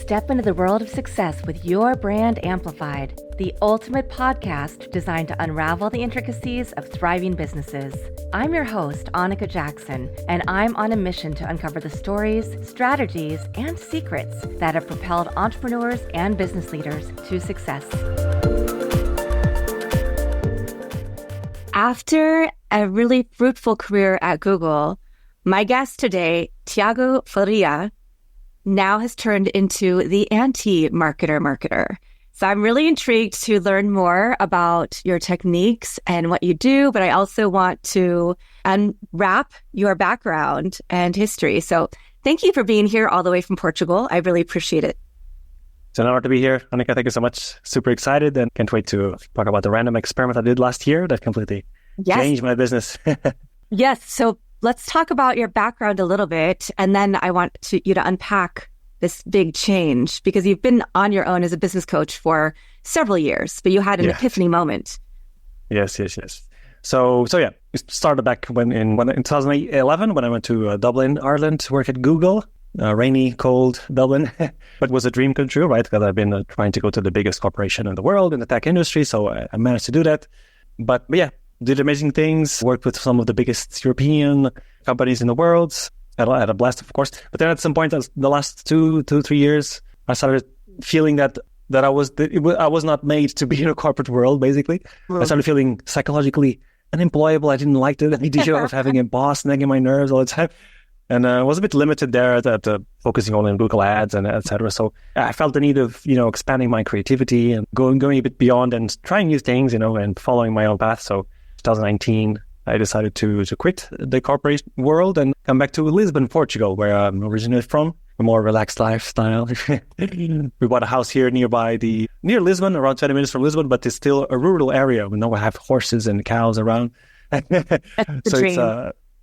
Step into the world of success with your brand amplified, the ultimate podcast designed to unravel the intricacies of thriving businesses. I'm your host, Annika Jackson, and I'm on a mission to uncover the stories, strategies, and secrets that have propelled entrepreneurs and business leaders to success. After a really fruitful career at Google, my guest today, Tiago Faria, now has turned into the anti-marketer. So I'm really intrigued to learn more about your techniques and what you do, but I also want to unwrap your background and history. So thank you for being here all the way from Portugal. I really appreciate it. It's an honor to be here. Annika, thank you so much. Super excited and can't wait to talk about the random experiment I did last year that completely changed my business. Yes. So let's talk about your background a little bit. And then I want you to unpack this big change because you've been on your own as a business coach for several years, but you had an epiphany moment. Yes. So yeah, it started back in 2011 when I went to Dublin, Ireland to work at Google. Rainy, cold Dublin, but it was a dream come true, right? Because I've been trying to go to the biggest corporation in the world in the tech industry. So I managed to do that. But yeah, did amazing things, worked with some of the biggest European companies in the world. Had a blast, of course. But then at some point, the last 2-3 years, I started feeling that I was not made to be in a corporate world, basically. I started feeling psychologically unemployable. I didn't like the idea of having a boss nagging my nerves all the time. And I was a bit limited there at focusing only on Google Ads and et cetera. So I felt the need of, expanding my creativity and going a bit beyond and trying new things, and following my own path. So 2019, I decided to quit the corporate world and come back to Lisbon, Portugal, where I'm originally from. A more relaxed lifestyle. We bought a house here near Lisbon, around 20 minutes from Lisbon, but it's still a rural area. We have horses and cows around.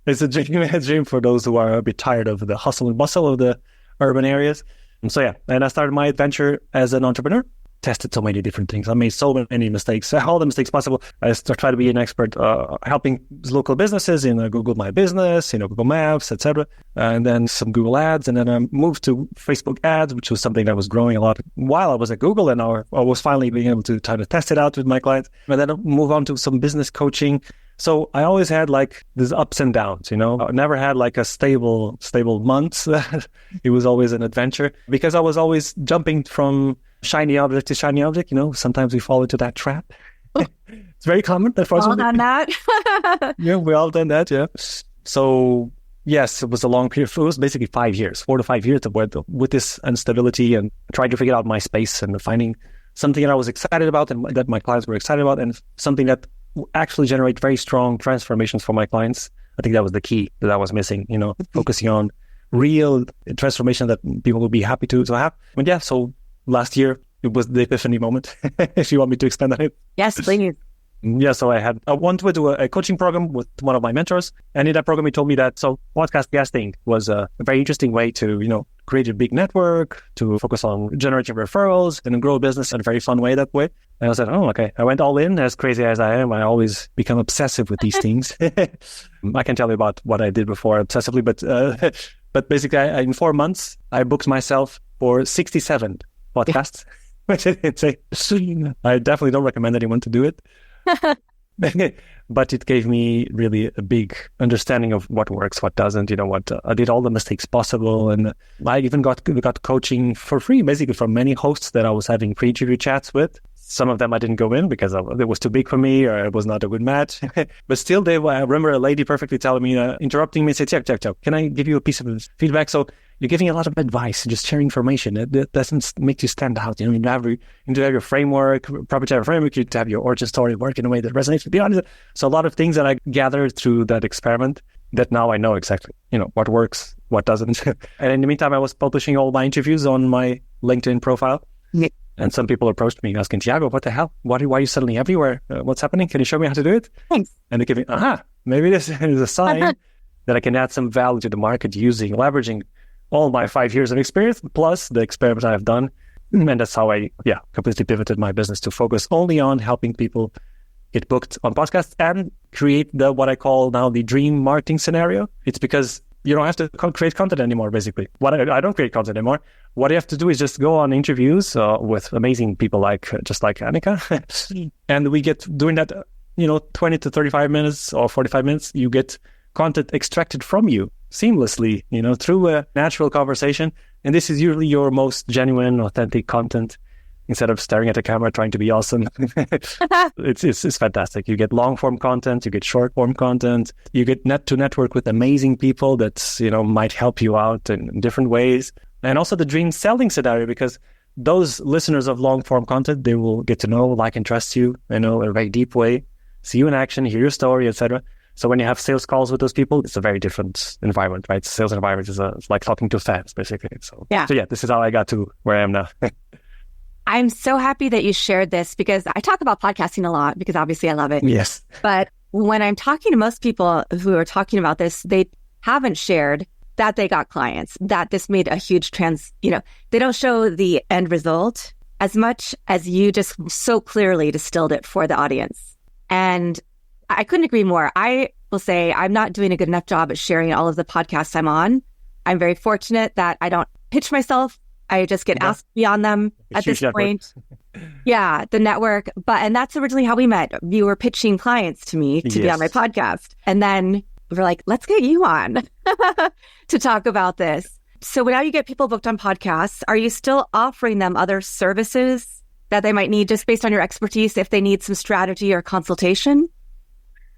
It's a dream for those who are a bit tired of the hustle and bustle of the urban areas. And so and I started my adventure as an entrepreneur. Tested so many different things. I made so many mistakes, all the mistakes possible. I tried to be an expert helping local businesses in Google My Business, Google Maps, etc. And then some Google Ads. And then I moved to Facebook Ads, which was something that was growing a lot while I was at Google. And I was finally being able to try to test it out with my clients. And then I move on to some business coaching. So I always had these ups and downs, I never had a stable months. It was always an adventure because I was always jumping from shiny object to shiny object. Sometimes we fall into that trap. It's very common. We've all done that. Yeah, we all done that. Yeah. So yes, it was a long period. It was basically 4 to 5 years with this instability and trying to figure out my space and finding something that I was excited about and that my clients were excited about and something that actually generate very strong transformations for my clients. I think that was the key that I was missing, focusing on real transformation that people will be happy to have. But yeah, so last year, it was the epiphany moment, if you want me to expand on it. Yes, please. Yeah, so I wanted to do a coaching program with one of my mentors. And in that program, he told me that podcast guesting was a very interesting way to, create a big network, to focus on generating referrals and grow a business in a very fun way that way. And I said, oh, okay. I went all in. As crazy as I am, I always become obsessive with these things. I can tell you about what I did before obsessively, but basically in 4 months, I booked myself for 67 podcasts, which I didn't say. I definitely don't recommend anyone to do it. But it gave me really a big understanding of what works, what doesn't, I did all the mistakes possible. And I even got coaching for free, basically from many hosts that I was having pre-interview chats with. Some of them I didn't go in because it was too big for me or it was not a good match. But still, I remember a lady perfectly telling me, interrupting me and said, Tiago, can I give you a piece of feedback? So you're giving a lot of advice and just sharing information. It doesn't make you stand out. You need to have your framework, proper to have a framework. You need to have your origin story work in a way that resonates with the audience. So a lot of things that I gathered through that experiment that now I know exactly, what works, what doesn't. And in the meantime, I was publishing all my interviews on my LinkedIn profile. Yeah. And some people approached me asking, Tiago, what the hell? Why are you suddenly everywhere? What's happening? Can you show me how to do it? Thanks. And they give me, maybe this is a sign that I can add some value to the market leveraging all my 5 years of experience, plus the experiments I've done. And that's how I, completely pivoted my business to focus only on helping people get booked on podcasts and create what I call now the dream marketing scenario. It's because You don't have to create content anymore, basically. I don't create content anymore. What you have to do is just go on interviews with amazing people just like Annika. And we get doing that, 20 to 35 minutes or 45 minutes, you get content extracted from you seamlessly, through a natural conversation. And this is usually your most genuine, authentic content. Instead of staring at a camera trying to be awesome. It's fantastic. You get long form content, you get short form content, you get to network with amazing people that might help you out in different ways. And also the dream selling scenario, because those listeners of long form content, they will get to know, like, and trust you, in a very deep way, see you in action, hear your story, etc. So when you have sales calls with those people, it's a very different environment, right? Sales environment is it's like talking to fans, basically. So yeah, this is how I got to where I am now. I'm so happy that you shared this, because I talk about podcasting a lot because obviously I love it. Yes. But when I'm talking to most people who are talking about this, they haven't shared that they got clients, that this made a huge they don't show the end result as much as you just so clearly distilled it for the audience. And I couldn't agree more. I will say I'm not doing a good enough job at sharing all of the podcasts I'm on. I'm very fortunate that I don't pitch myself. I just get asked to be on them at this point. Yeah, the network. And that's originally how we met. You were pitching clients to me to be on my podcast. And then we're like, let's get you on to talk about this. So now you get people booked on podcasts. Are you still offering them other services that they might need just based on your expertise if they need some strategy or consultation?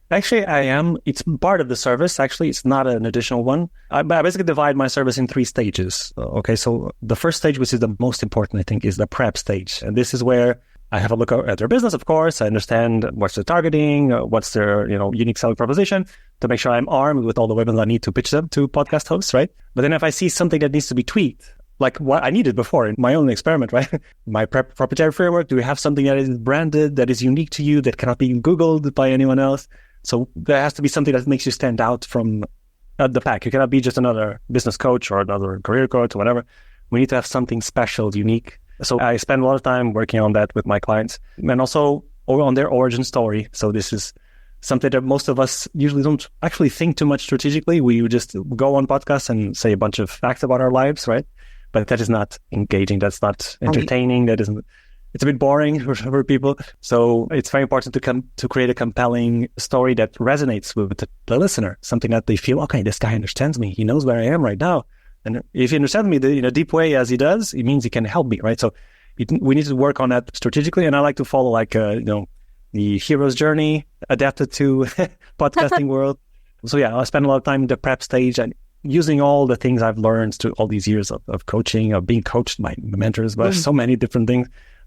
Actually, I am. It's part of the service. Actually, it's not an additional one. I basically divide my service in 3 stages. Okay, so the first stage, which is the most important, I think, is the prep stage. And this is where I have a look at their business, of course. I understand what's their targeting, what's their unique selling proposition, to make sure I'm armed with all the weapons I need to pitch them to podcast hosts, right? But then if I see something that needs to be tweaked, like what I needed before in my own experiment, right? My proprietary framework, do we have something that is branded, that is unique to you, that cannot be Googled by anyone else? So there has to be something that makes you stand out from the pack. You cannot be just another business coach or another career coach or whatever. We need to have something special, unique. So I spend a lot of time working on that with my clients, and also on their origin story. So this is something that most of us usually don't actually think too much strategically. We just go on podcasts and say a bunch of facts about our lives, right? But that is not engaging. That's not entertaining. That isn't. It's a bit boring for people. So it's very important to create a compelling story that resonates with the listener, something that they feel, okay, this guy understands me. He knows where I am right now. And if he understands me in a deep way as he does, it means he can help me, right? So we need to work on that strategically. And I like to follow the hero's journey adapted to podcasting world. So yeah, I spend a lot of time in the prep stage and using all the things I've learned through all these years of coaching, of being coached by mentors, but so many different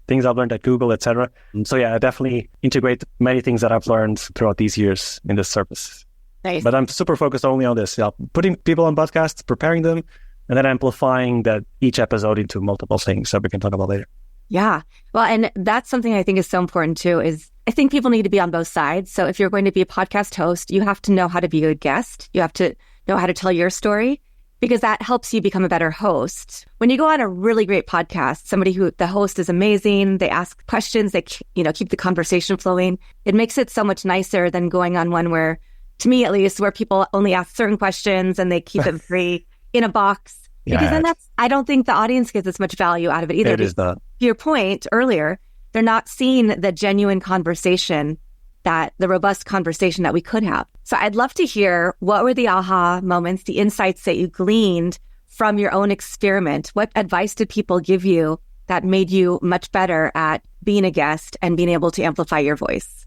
things I've learned at Google, etc. So yeah, I definitely integrate many things that I've learned throughout these years in this service. Nice. But I'm super focused only on this, putting people on podcasts, preparing them, and then amplifying that each episode into multiple things that we can talk about later. Yeah. Well, and that's something I think is so important too, is I think people need to be on both sides. So if you're going to be a podcast host, you have to know how to be a good guest. You have to know how to tell your story, because that helps you become a better host. When you go on a really great podcast, somebody who the host is amazing, they ask questions, they keep the conversation flowing. It makes it so much nicer than going on one where, to me at least, where people only ask certain questions and they keep it free in a box. Because then I don't think the audience gets as much value out of it either. It is not. To your point earlier, they're not seeing the genuine conversation, the robust conversation that we could have. So I'd love to hear, what were the aha moments, the insights that you gleaned from your own experiment? What advice did people give you that made you much better at being a guest and being able to amplify your voice?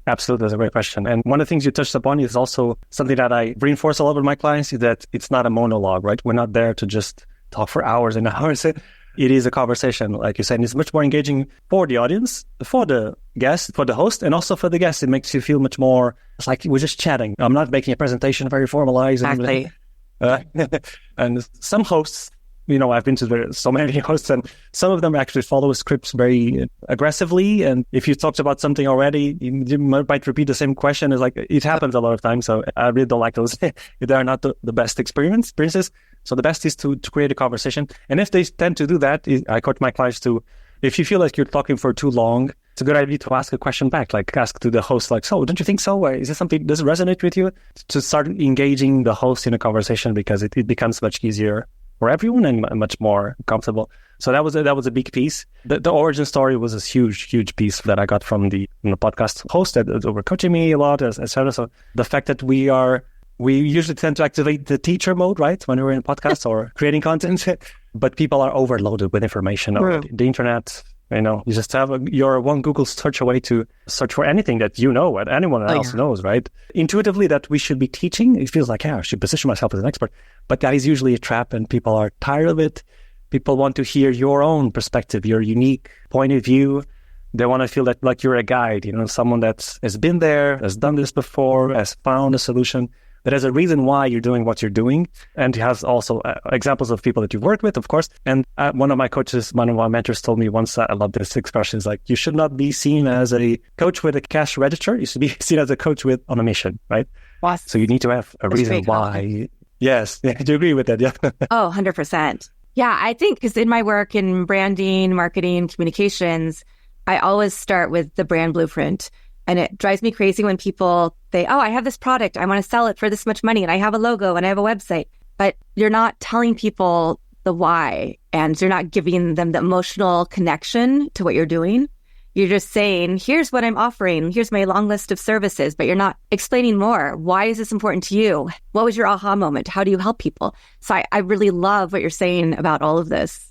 Absolutely. That's a great question. And one of the things you touched upon is also something that I reinforce a lot with my clients, is that it's not a monologue, right? We're not there to just talk for hours and hours. It is a conversation, like you said. It's much more engaging for the audience, for the guest, for the host, and also for the guest. It makes you feel much more, it's like we're just chatting. I'm not making a presentation very formalized. Exactly. And some hosts, I've been to so many hosts, and some of them actually follow scripts very aggressively. And if you talked about something already, you might repeat the same question. It's like, it happens a lot of times. So I really don't like those. They are not the best experiences. So the best is to create a conversation. And if they tend to do that, I coach my clients to, if you feel like you're talking for too long, it's a good idea to ask a question back, like ask to the host, like, so don't you think so? Or is this something, does it resonate with you? To start engaging the host in a conversation, because it becomes much easier for everyone and much more comfortable. So that was a big piece. The origin story was a huge piece that I got from the podcast host that were coaching me a lot, etc. So the fact that we usually tend to activate the teacher mode, right, when we're in podcasts or creating content, but people are overloaded with information on the internet. You just have your one Google search away to search for anything that what anyone else knows, right? Intuitively, that we should be teaching, it feels like, I should position myself as an expert. But that is usually a trap, and people are tired of it. People want to hear your own perspective, your unique point of view. They want to feel that like you're a guide, someone that has been there, has done this before, has found a solution, that has a reason why you're doing what you're doing, and has also examples of people that you've worked with, of course. And one of my mentors told me once, I love this expression, is like, you should not be seen as a coach with a cash register. You should be seen as a coach on a mission, right? Wow. So you need to have a reason why. Yes. Do you agree with that? Yeah. Oh, 100%. Yeah, I think because in my work in branding, marketing, communications, I always start with the brand blueprint. And it drives me crazy when people say, I have this product, I want to sell it for this much money, and I have a logo and I have a website. But you're not telling people the why, and you're not giving them the emotional connection to what you're doing. You're just saying, here's what I'm offering, here's my long list of services, but you're not explaining more. Why is this important to you? What was your aha moment? How do you help people? So I really love what you're saying about all of this.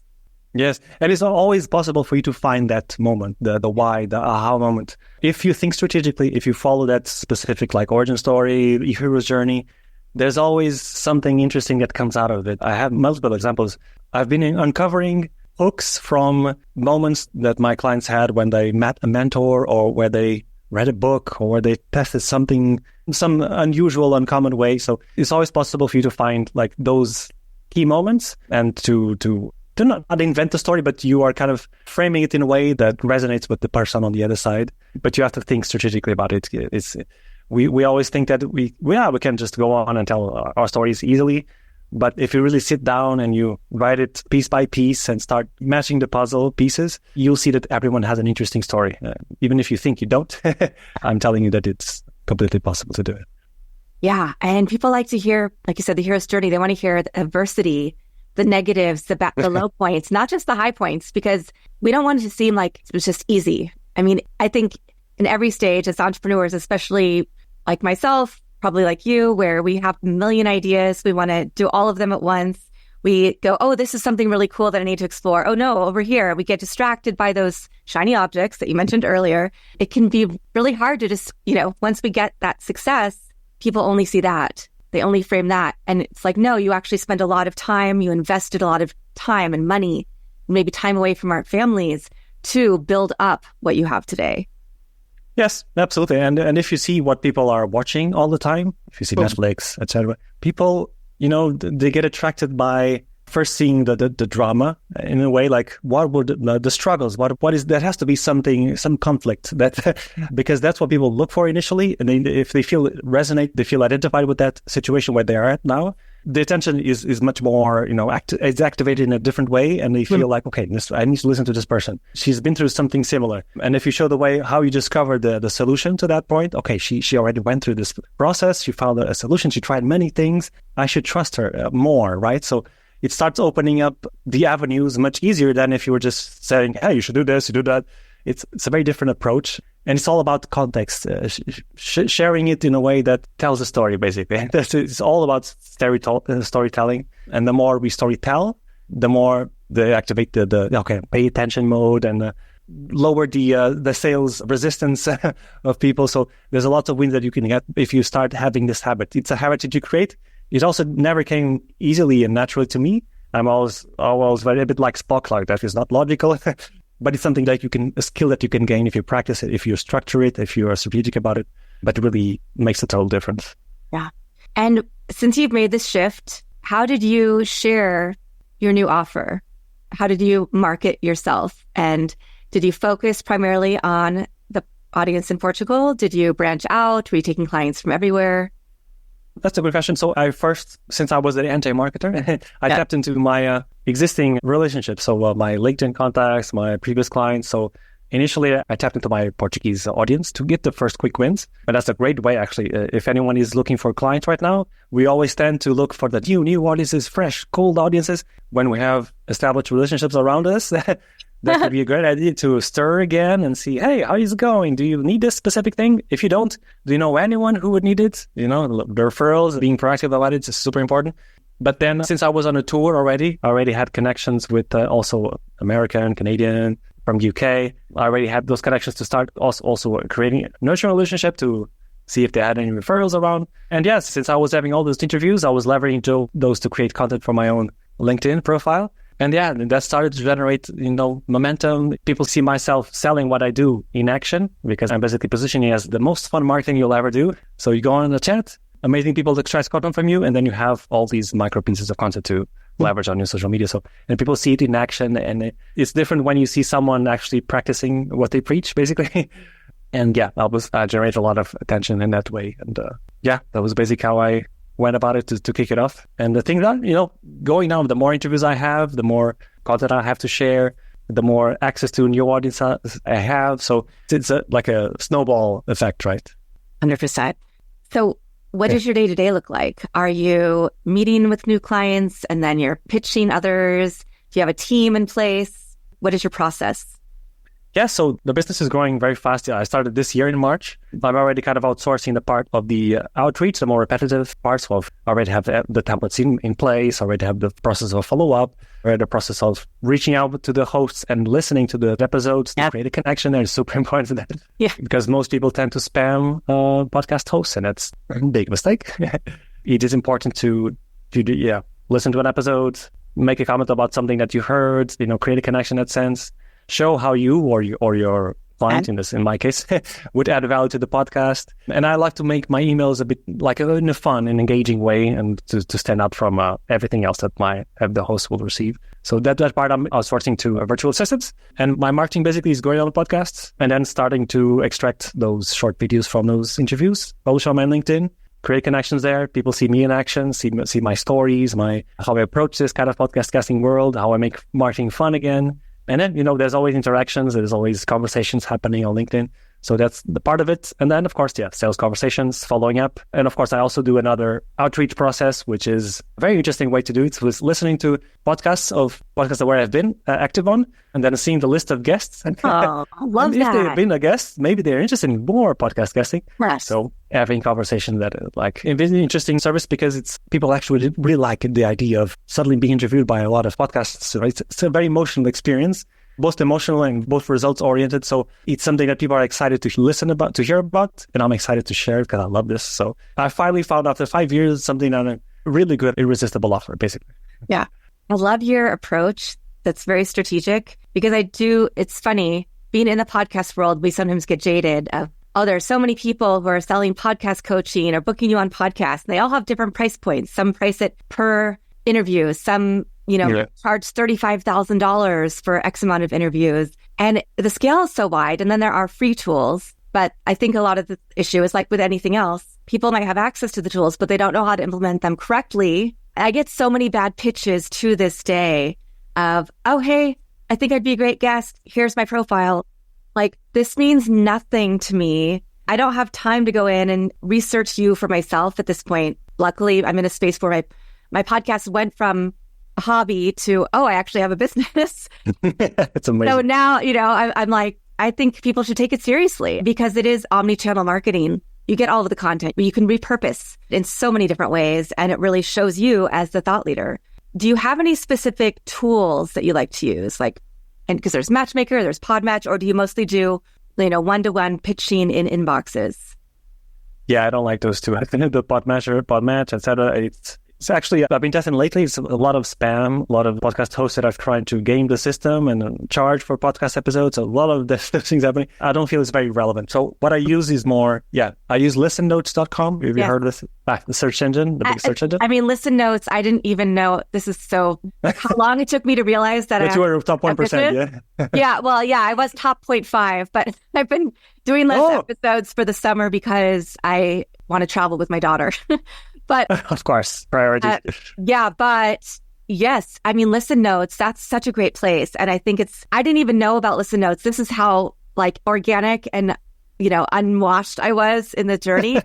Yes, and it's always possible for you to find that moment, the why, the aha moment. If you think strategically, if you follow that specific like origin story, hero's journey, there's always something interesting that comes out of it. I have multiple examples. I've been uncovering hooks from moments that my clients had when they met a mentor, or where they read a book, or where they tested something, some unusual, uncommon way. So it's always possible for you to find like those key moments, and to not invent the story, but you are kind of framing it in a way that resonates with the person on the other side. But you have to think strategically about it. We always think that we can just go on and tell our stories easily. But if you really sit down and you write it piece by piece and start matching the puzzle pieces, you'll see that everyone has an interesting story. Even if you think you don't, I'm telling you that it's completely possible to do it. Yeah. And people like to hear, like you said, the hero's journey. They want to hear the adversity, the negatives, the low points, not just the high points, because we don't want it to seem like it was just easy. I mean, I think in every stage as entrepreneurs, especially like myself, probably like you, where we have a million ideas, we want to do all of them at once. We go, this is something really cool that I need to explore. Oh no, over here. We get distracted by those shiny objects that you mentioned earlier. It can be really hard to just, once we get that success, people only see that. They only frame that. And it's like, no, you actually spent a lot of time. You invested a lot of time and money, maybe time away from our families to build up what you have today. Yes, absolutely. And if you see what people are watching all the time, if you see Netflix, etc., people, they get attracted by first seeing the drama in a way, like what would the struggles, what is, that has to be some conflict that, because that's what people look for initially. And if they feel they feel identified with that situation where they are at now, the attention is much more, it's activated in a different way. And they feel like, okay, I need to listen to this person. She's been through something similar. And if you show the way, how you discovered the solution to that point, okay, she already went through this process. She found a solution. She tried many things. I should trust her more, right? So it starts opening up the avenues much easier than if you were just saying, hey, you should do this, you do that. It's a very different approach. And it's all about context, sharing it in a way that tells a story, basically. It's all about storytelling. And the more we storytell, the more they activate the pay attention mode, and lower the sales resistance of people. So there's a lot of wins that you can get if you start having this habit. It's a habit that you create. It also never came easily and naturally to me. I'm always very a bit like Spock, like that. It's not logical. But it's something that a skill that you can gain if you practice it, if you structure it, if you are strategic about it, but it really makes a total difference. Yeah. And since you've made this shift, how did you share your new offer? How did you market yourself? And did you focus primarily on the audience in Portugal? Did you branch out? Were you taking clients from everywhere? That's a good question. So since I was an anti-marketer, I tapped into my existing relationships. So my LinkedIn contacts, my previous clients. So initially I tapped into my Portuguese audience to get the first quick wins. And that's a great way, actually. If anyone is looking for clients right now, we always tend to look for the new audiences, fresh, cold audiences. When we have established relationships around us, that could be a great idea to stir again and see, hey, how is it going? Do you need this specific thing? If you don't, do you know anyone who would need it? The referrals, being proactive about it is super important. But then since I was on a tour already, I already had connections with also American, Canadian, from UK. I already had those connections to start also creating a nurturing relationship to see if they had any referrals around. And yes, since I was having all those interviews, I was leveraging those to create content for my own LinkedIn profile. And yeah, that started to generate, momentum. People see myself selling what I do in action because I'm basically positioning it as the most fun marketing you'll ever do. So you go on the chat, amazing people extract content from you, and then you have all these micro pieces of content to leverage on your social media. So, and people see it in action, and it's different when you see someone actually practicing what they preach, basically. And yeah, I generate a lot of attention in that way. And that was basically how I went about it to kick it off. And the thing that, going now, the more interviews I have, the more content I have to share, the more access to new audience I have. So it's like a snowball effect, right? 100%. So what does your day-to-day look like? Are you meeting with new clients and then you're pitching others? Do you have a team in place? What is your process? Yeah, so the business is growing very fast. I started this year in March. I'm already kind of outsourcing the part of the outreach, the more repetitive parts of already have the templates in place, already have the process of follow-up, already the process of reaching out to the hosts and listening to the episodes to create a connection. There is super important that. Yeah. Because most people tend to spam podcast hosts, and that's a big mistake. It is important to listen to an episode, make a comment about something that you heard, create a connection in that sense. Show how you or your client, in my case, would add value to the podcast. And I like to make my emails a bit like in a fun and engaging way, and to stand out from everything else that the host will receive. So that part I'm outsourcing to virtual assistants. And my marketing basically is going on the podcasts and then starting to extract those short videos from those interviews, publish on my LinkedIn, create connections there. People see me in action, see my stories, how I approach this kind of podcasting world, how I make marketing fun again. And then, there's always interactions. There's always conversations happening on LinkedIn. So that's the part of it. And then, of course, sales conversations, following up. And of course, I also do another outreach process, which is a very interesting way to do it. Was listening to podcasts where I've been active on, and then seeing the list of guests. And, I love and that. If they've been a guest, maybe they're interested in more podcast guesting. Yes. So having conversations that a very interesting service, because people actually really like the idea of suddenly being interviewed by a lot of podcasts. Right? It's a very emotional experience. Both emotional and both results oriented. So it's something that people are excited to hear about. And I'm excited to share it because I love this. So I finally found after 5 years something that a really good, irresistible offer, basically. Yeah. I love your approach. That's very strategic because it's funny, being in the podcast world, we sometimes get jaded of, there's so many people who are selling podcast coaching or booking you on podcasts. They all have different price points. Some price it per interview. Some charge $35,000 for X amount of interviews. And the scale is so wide. And then there are free tools. But I think a lot of the issue is like with anything else, people might have access to the tools, but they don't know how to implement them correctly. I get so many bad pitches to this day of, oh, hey, I think I'd be a great guest. Here's my profile. Like, this means nothing to me. I don't have time to go in and research you for myself at this point. Luckily, I'm in a space where my podcast went from a hobby to, I actually have a business. It's amazing. So now, I'm like, I think people should take it seriously because it is omni-channel marketing. You get all of the content, but you can repurpose in so many different ways. And it really shows you as the thought leader. Do you have any specific tools that you like to use? And because there's Matchmaker, there's Podmatch, or do you mostly do, one-to-one pitching in inboxes? Yeah, I don't like those two. I think the Podmatch, etc. It's actually, I've been testing lately. It's a lot of spam, a lot of podcast hosts that are trying to game the system and charge for podcast episodes. A lot of those things happening. I don't feel it's very relevant. So what I use is more, I use listennotes.com. Have you heard of this? The search engine, the big search engine? I mean, Listen Notes, I didn't even know, this is so, how long it took me to realize that you were top 1%, yeah. I was top 0.5, but I've been doing less episodes for the summer because I want to travel with my daughter. But of course, priority. But yes, I mean, Listen Notes, that's such a great place. And I think I didn't even know about Listen Notes. This is how like organic and, unwashed I was in the journey.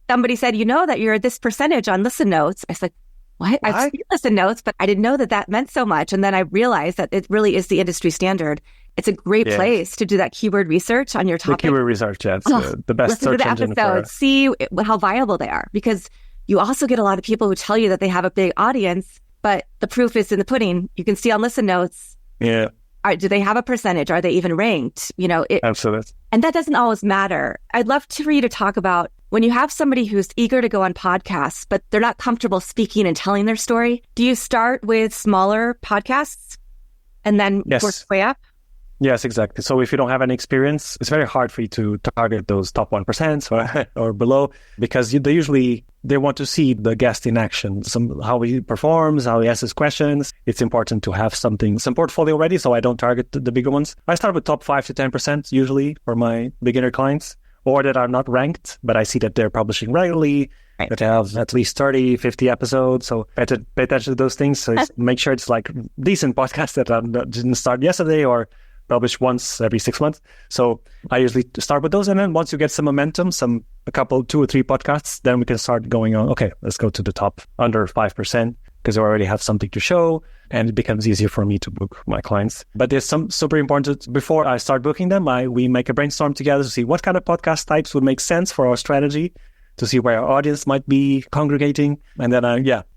Somebody said, that you're this percentage on listen notes. I was like, what? I've seen listen notes, but I didn't know that meant so much. And then I realized that it really is the industry standard. It's a great place to do that keyword research on your topic. The keyword research, it's the best search engine for... See how viable they are. Because you also get a lot of people who tell you that they have a big audience, but the proof is in the pudding. You can see on listen notes. Yeah. Do they have a percentage? Are they even ranked? Absolutely. And that doesn't always matter. I'd love for you to talk about when you have somebody who's eager to go on podcasts, but they're not comfortable speaking and telling their story. Do you start with smaller podcasts and then work your way up? Yes, exactly. So if you don't have any experience, it's very hard for you to target those top 1% or below, because they want to see the guest in action, how he performs, how he answers questions. It's important to have some portfolio ready, so I don't target the bigger ones. I start with top 5 to 10% usually for my beginner clients, or that are not ranked, but I see that they're publishing regularly, that they have at least 30, 50 episodes. So I have to pay attention to those things. So make sure it's like decent podcasts that didn't start yesterday or publish once every 6 months. So I usually start with those. And then once you get some momentum, a couple, 2 or 3 podcasts, then we can start going on, okay, let's go to the top under 5%, because I already have something to show and it becomes easier for me to book my clients. But there's some super important, before I start booking them, we make a brainstorm together to see what kind of podcast types would make sense for our strategy, to see where our audience might be congregating. And then,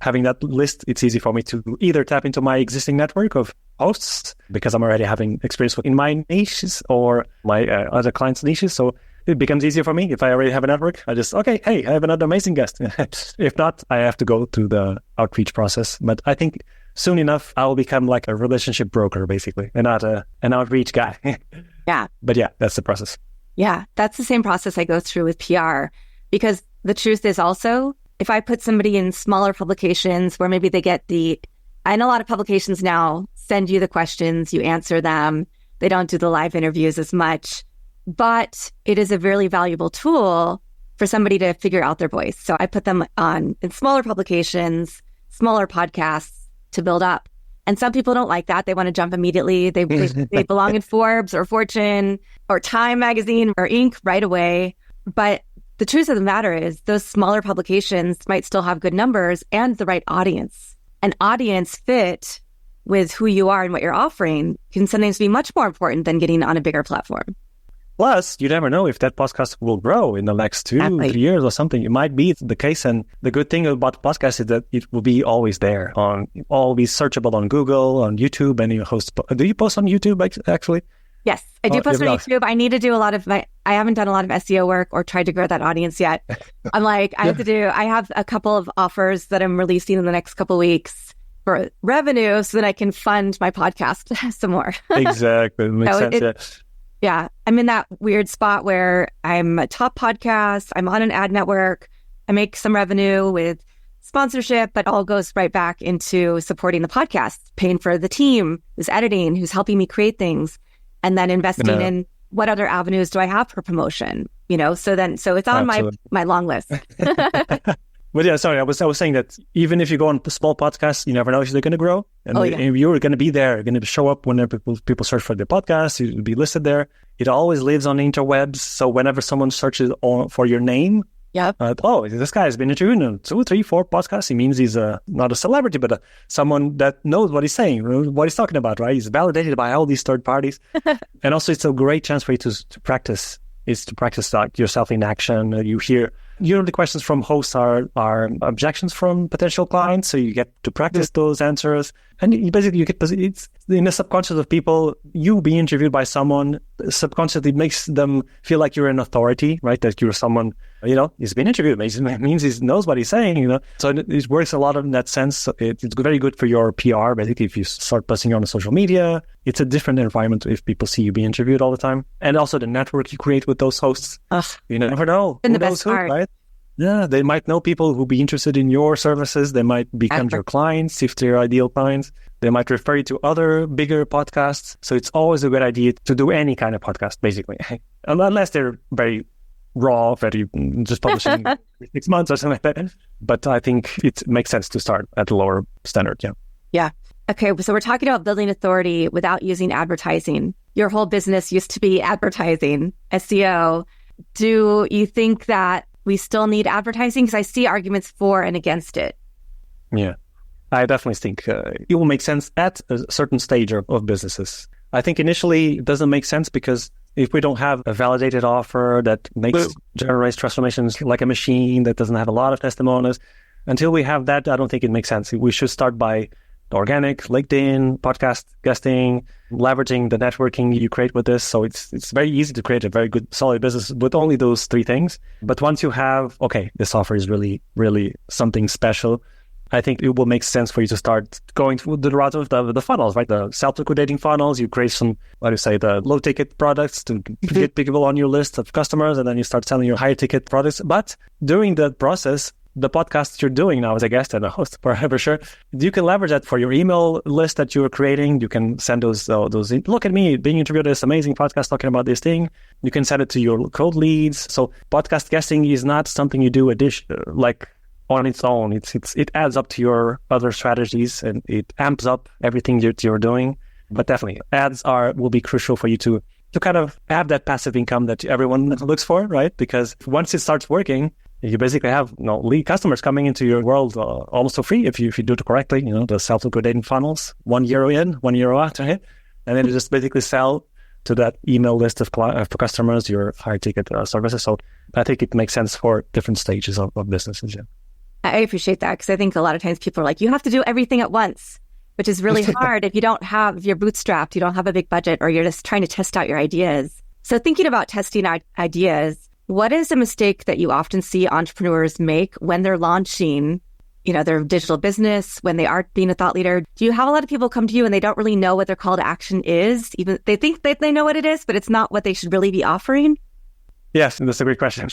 having that list, it's easy for me to either tap into my existing network of hosts, because I'm already having experience in my niches or my other clients' niches. So it becomes easier for me. If I already have a network, I just, okay, hey, I have another amazing guest. If not, I have to go through the outreach process. But I think soon enough, I will become like a relationship broker, basically, and not an outreach guy. Yeah. But that's the process. Yeah, that's the same process I go through with PR. Because the truth is also, if I put somebody in smaller publications where maybe they get I know a lot of publications now send you the questions, you answer them. They don't do the live interviews as much, but it is a really valuable tool for somebody to figure out their voice. So I put them in smaller publications, smaller podcasts to build up. And some people don't like that. They want to jump immediately. They belong in Forbes or Fortune or Time magazine or Inc. right away. But the truth of the matter is those smaller publications might still have good numbers and the right audience. An audience fit with who you are and what you're offering can sometimes be much more important than getting on a bigger platform. Plus, you never know if that podcast will grow in the next 2-3 years or something. It might be the case. And the good thing about podcasts is that it will be always there, always searchable on Google, on YouTube, and you host. Do you post on YouTube actually? Yes, I do post on YouTube. I need to do I haven't done a lot of SEO work or tried to grow that audience yet. I'm like, I have a couple of offers that I'm releasing in the next couple of weeks for revenue so that I can fund my podcast some more. Exactly. It makes sense. Yeah. I'm in that weird spot where I'm a top podcast. I'm on an ad network. I make some revenue with sponsorship, but all goes right back into supporting the podcast, paying for the team who's editing, who's helping me create things. And then investing in what other avenues do I have for promotion, so it's on my long list. But I was saying that even if you go on a small podcast, you never know if they're going to grow. And you're going to be there, you're going to show up whenever people search for the podcast, you'll be listed there. It always lives on interwebs. So whenever someone searches for your name, this guy has been interviewed in 2, 3, 4 podcasts. He means he's not a celebrity, but someone that knows what he's saying, what he's talking about, right? He's validated by all these third parties. And also it's a great chance for you to practice. Is to practice yourself in action. You hear the questions from hosts are objections from potential clients, so you get to practice those answers. And you get it's in the subconscious of people. You being interviewed by someone subconsciously makes them feel like you're an authority, right? That you're someone, he's been interviewed. It means he knows what he's saying, So it works a lot in that sense. So it's very good for your PR. Basically, if you start posting on social media, it's a different environment if people see you being interviewed all the time. And also the network you create with those hosts. You never know. And the best part. Right? Yeah, they might know people who be interested in your services. They might become your clients if they're ideal clients. They might refer you to other bigger podcasts. So it's always a good idea to do any kind of podcast, basically, unless they're very raw, very just publishing 6 months or something like that. But I think it makes sense to start at a lower standard. Yeah. Yeah. Okay, so we're talking about building authority without using advertising. Your whole business used to be advertising, SEO. Do you think that we still need advertising? Because I see arguments for and against it. Yeah, I definitely think it will make sense at a certain stage of businesses. I think initially it doesn't make sense because if we don't have a validated offer that generates transformations like a machine, that doesn't have a lot of testimonials, until we have that, I don't think it makes sense. We should start by organic, LinkedIn, podcast guesting, leveraging the networking you create with this. So it's very easy to create a very good, solid business with only those three things. But once you have, okay, this offer is really, really something special, I think it will make sense for you to start going through the route of the funnels, right? The self-liquidating funnels. You create some, the low-ticket products to get people on your list of customers, and then you start selling your higher-ticket products. But during the process, the podcast you're doing now as a guest and a host, for sure, you can leverage that for your email list that you're creating. You can send those look at me being interviewed at this amazing podcast talking about this thing. You can send it to your cold leads. So podcast guesting is not something you do on its own. It adds up to your other strategies and it amps up everything you're doing. But definitely ads will be crucial for you to kind of have that passive income that everyone looks for, right? Because once it starts working, you basically have lead customers coming into your world almost for free if you do it correctly. The self-liquidating funnels, €1 in, €1 out, right? And then you just basically sell to that email list of customers your higher ticket services. So I think it makes sense for different stages of businesses. Yeah. I appreciate that because I think a lot of times people are like, you have to do everything at once, which is really hard if you're bootstrapped, you don't have a big budget, or you're just trying to test out your ideas. So thinking about testing out ideas, what is a mistake that you often see entrepreneurs make when they're launching, their digital business, when they are being a thought leader? Do you have a lot of people come to you and they don't really know what their call to action is? Even they think that they know what it is, but it's not what they should really be offering? Yes, that's a great question.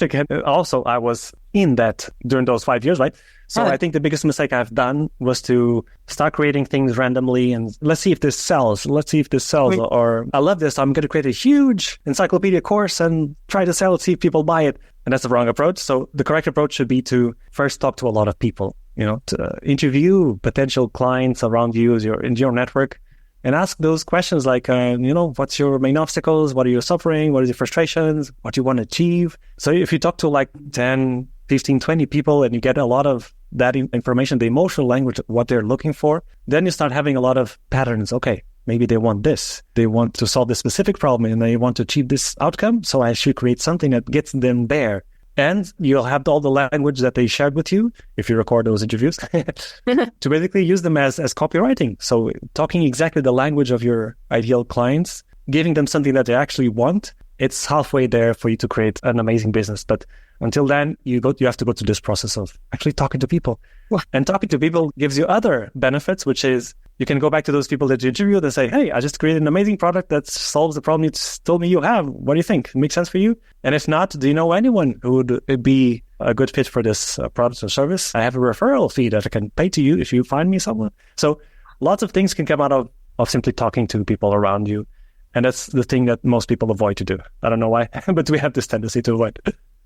Also, I was in that during those 5 years, right? So I think the biggest mistake I've done was to start creating things randomly and let's see if this sells. Or I love this. I'm going to create a huge encyclopedia course and try to sell it, see if people buy it. And that's the wrong approach. So the correct approach should be to first talk to a lot of people, to interview potential clients around you in your network. And ask those questions like, what's your main obstacles? What are you suffering? What are your frustrations? What do you want to achieve? So if you talk to like 10, 15, 20 people and you get a lot of that information, the emotional language, what they're looking for, then you start having a lot of patterns. Okay, maybe they want this. They want to solve this specific problem and they want to achieve this outcome. So I should create something that gets them there. And you'll have all the language that they shared with you, if you record those interviews, to basically use them as copywriting. So talking exactly the language of your ideal clients, giving them something that they actually want, it's halfway there for you to create an amazing business. But until then, you have to go through this process of actually talking to people. And talking to people gives you other benefits, which is you can go back to those people that you interviewed and say, hey, I just created an amazing product that solves the problem you told me you have. What do you think? It makes sense for you? And if not, do you know anyone who would be a good fit for this product or service? I have a referral fee that I can pay to you if you find me someone. So lots of things can come out of simply talking to people around you. And that's the thing that most people avoid to do. I don't know why, but we have this tendency to avoid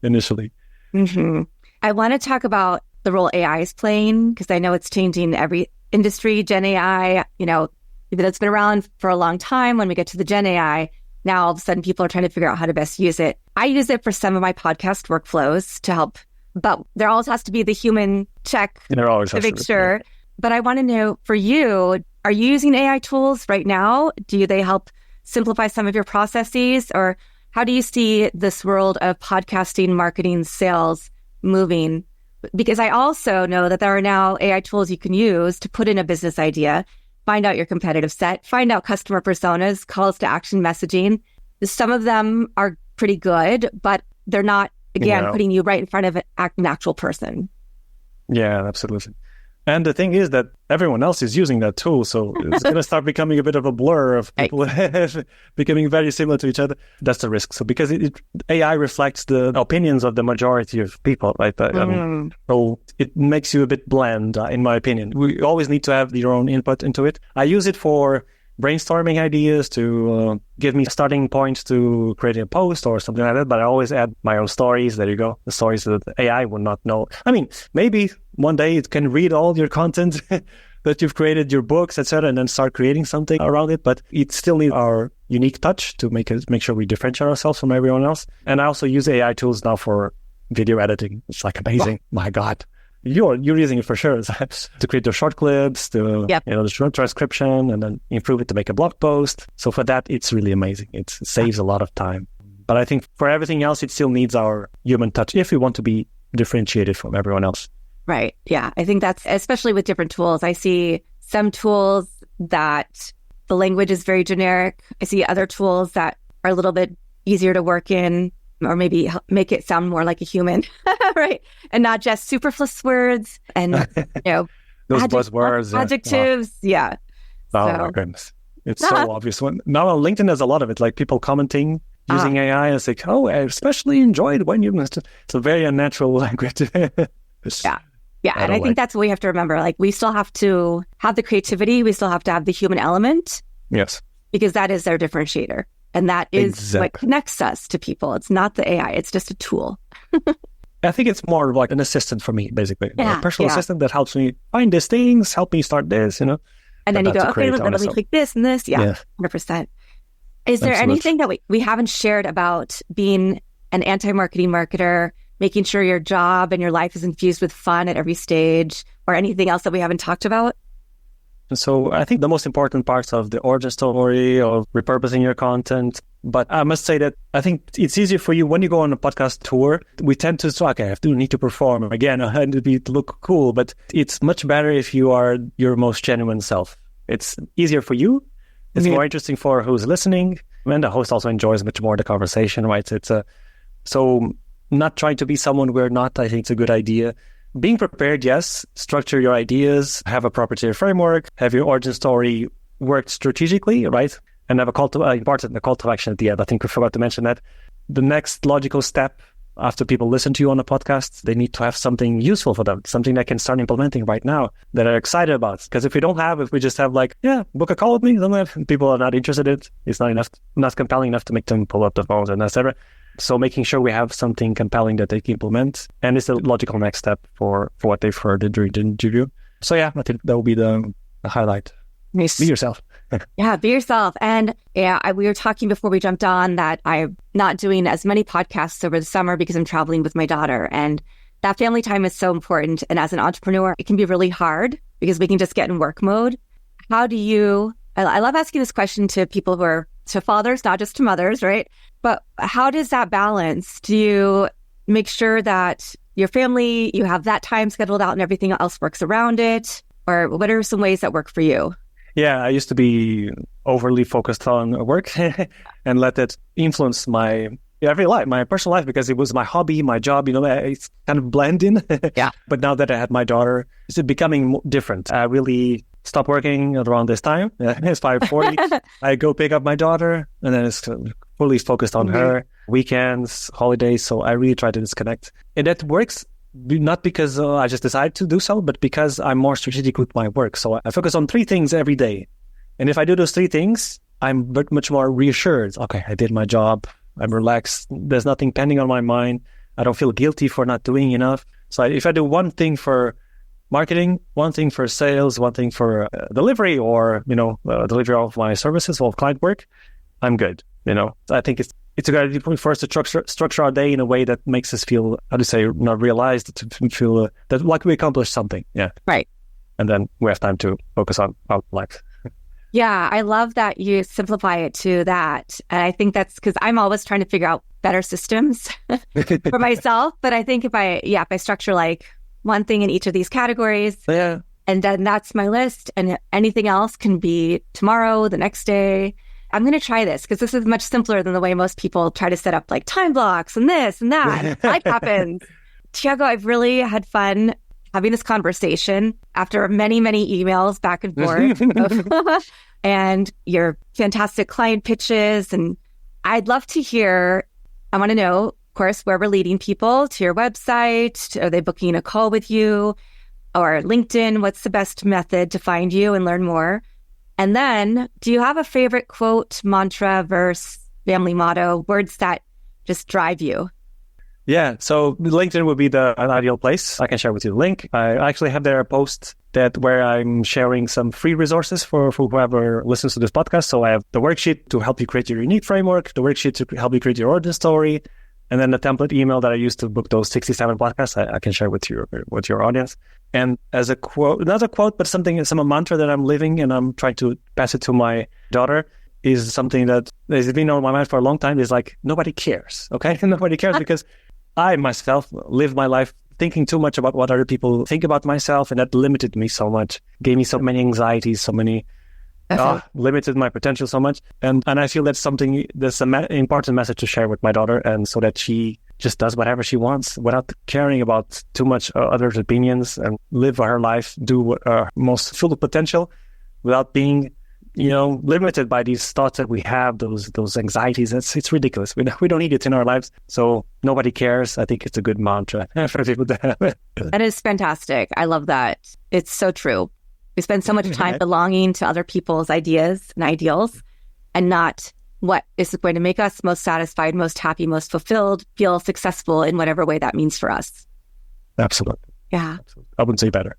initially. Mm-hmm. I want to talk about the role AI is playing because I know it's changing every industry. Gen AI, even though it's been around for a long time, when we get to the Gen AI, now all of a sudden people are trying to figure out how to best use it. I use it for some of my podcast workflows to help, but there always has to be the human check to make sure. Yeah. But I want to know, for you, are you using AI tools right now? Do they help simplify some of your processes? Or how do you see this world of podcasting, marketing, sales moving? Because I also know that there are now AI tools you can use to put in a business idea, find out your competitive set, find out customer personas, calls to action messaging. Some of them are pretty good, but they're not, again, putting you right in front of an actual person. Yeah, absolutely. And the thing is that everyone else is using that tool. So it's going to start becoming a bit of a blur of people becoming very similar to each other. That's the risk. So because AI reflects the opinions of the majority of people, right? So it makes you a bit bland, in my opinion. We always need to have your own input into it. I use it for brainstorming ideas, to give me starting points to creating a post or something like that. But I always add my own stories. There you go. The stories that AI would not know. I mean, maybe one day it can read all your content that you've created your books, etc., and then start creating something around it. But it still needs our unique touch to make sure we differentiate ourselves from everyone else. And I also use AI tools now for video editing. It's like amazing. Wow. My God. You're using it for sure to create the short clips, the short transcription, and then improve it to make a blog post. So for that, it's really amazing. It saves a lot of time. But I think for everything else, it still needs our human touch if we want to be differentiated from everyone else. Right. Yeah. I think that's, especially with different tools. I see some tools that the language is very generic. I see other tools that are a little bit easier to work in, or maybe make it sound more like a human, right? And not just superfluous words and, those buzzwords. Adjectives. Yeah. Oh my goodness. It's so obvious. Now on LinkedIn, there's a lot of it, like people commenting using AI. It's like, oh, I especially enjoyed when you missed it. It's a very unnatural language. Yeah. And I think that's what we have to remember. Like, we still have to have the creativity. We still have to have the human element. Yes. Because that is our differentiator. And that is what connects us to people. It's not the AI. It's just a tool. I think it's more like an assistant for me, basically. A personal assistant that helps me find these things, help me start this, And then you go, okay, let me click this and this. Yeah. 100%. Is there anything that we haven't shared about being an anti-marketing marketer, making sure your job and your life is infused with fun at every stage, or anything else that we haven't talked about? So I think the most important parts of the origin story, of repurposing your content. But I must say that I think it's easier for you when you go on a podcast tour. We tend to say, okay, I do need to perform. Again, I need to look cool. But it's much better if you are your most genuine self. It's easier for you. It's more interesting for who's listening. And the host also enjoys much more the conversation, right? So not trying to be someone we're not, I think it's a good idea. Being prepared, yes. Structure your ideas, have a proprietary framework, have your origin story worked strategically, right? And have a call to action at the end. I think we forgot to mention that. The next logical step after people listen to you on a podcast, they need to have something useful for them, something they can start implementing right now that are excited about. Because if we just have like, book a call with me, then people are not interested in it. It's not compelling enough to make them pull up the phones and etc. So making sure we have something compelling that they can implement, and it's a logical next step for what they've heard during the interview. So I think that will be the highlight. Nice. Be yourself. Be yourself. And we were talking before we jumped on that I'm not doing as many podcasts over the summer because I'm traveling with my daughter, and that family time is so important. And as an entrepreneur, it can be really hard because we can just get in work mode. How do you, I love asking this question to people who are, to fathers, not just to mothers, right? But how does that balance? Do you make sure that your family, you have that time scheduled out and everything else works around it? Or what are some ways that work for you? Yeah, I used to be overly focused on work and let it influence my every life, my personal life, because it was my hobby, my job, it's kind of blend in. Yeah. But now that I had my daughter, it's becoming different. I really stopped working around this time. It's 5:40. I go pick up my daughter, and then it's fully focused on her, weekends, holidays. So I really try to disconnect. And that works. Not because I just decided to do so, but because I'm more strategic with my work. So I focus on 3 things every day. And if I do those 3 things, I'm much more reassured. Okay, I did my job. I'm relaxed. There's nothing pending on my mind. I don't feel guilty for not doing enough. So if I do one thing for marketing, one thing for sales, one thing for delivery, or, delivery of my services or client work, I'm good. I think it's a good idea for us to structure our day in a way that makes us feel, not realized, to feel that like we accomplished something. Yeah. Right. And then we have time to focus on our life. Yeah, I love that you simplify it to that. And I think that's because I'm always trying to figure out better systems for myself. But I think if I structure like one thing in each of these categories, and then that's my list, and anything else can be tomorrow, the next day. I'm going to try this because this is much simpler than the way most people try to set up like time blocks and this and that. Life happens. Tiago, I've really had fun having this conversation after many, many emails back and forth and your fantastic client pitches. And I'd love to hear, I want to know, of course, where we're leading people to your website. Are they booking a call with you or LinkedIn? What's the best method to find you and learn more? And then, do you have a favorite quote, mantra, verse, family motto, words that just drive you? Yeah, so LinkedIn would be an ideal place. I can share with you the link. I actually have there a post where I'm sharing some free resources for whoever listens to this podcast. So I have the worksheet to help you create your unique framework, the worksheet to help you create your origin story, and then the template email that I used to book those 67 podcasts. I can share with your audience. And as a quote, not a quote, but some mantra that I'm living and I'm trying to pass it to my daughter is something that has been on my mind for a long time. Is like, nobody cares. Okay, nobody cares because I myself lived my life thinking too much about what other people think about myself, and that limited me so much, gave me so many anxieties, limited my potential so much. And I feel that's an important message to share with my daughter, and so that she just does whatever she wants without caring about too much others' opinions, and live her life, do most full potential without being limited by these thoughts that we have, those anxieties. It's ridiculous. We don't need it in our lives. So nobody cares. I think it's a good mantra for people to have. That is fantastic. I love that. It's so true. We spend so much time belonging to other people's ideas and ideals, and not what is going to make us most satisfied, most happy, most fulfilled, feel successful in whatever way that means for us. Absolutely. Yeah. Absolutely. I wouldn't say better.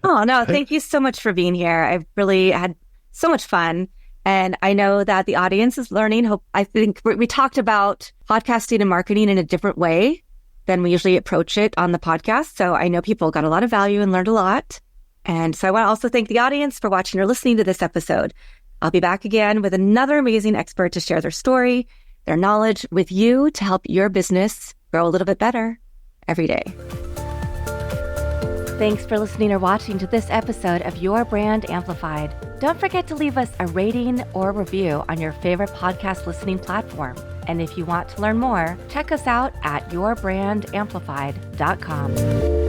Oh, no. Thank you so much for being here. I've really had so much fun. And I know that the audience is learning. I think we talked about podcasting and marketing in a different way than we usually approach it on the podcast. So I know people got a lot of value and learned a lot. And so I want to also thank the audience for watching or listening to this episode. I'll be back again with another amazing expert to share their story, their knowledge with you to help your business grow a little bit better every day. Thanks for listening or watching to this episode of Your Brand Amplified. Don't forget to leave us a rating or review on your favorite podcast listening platform. And if you want to learn more, check us out at yourbrandamplified.com.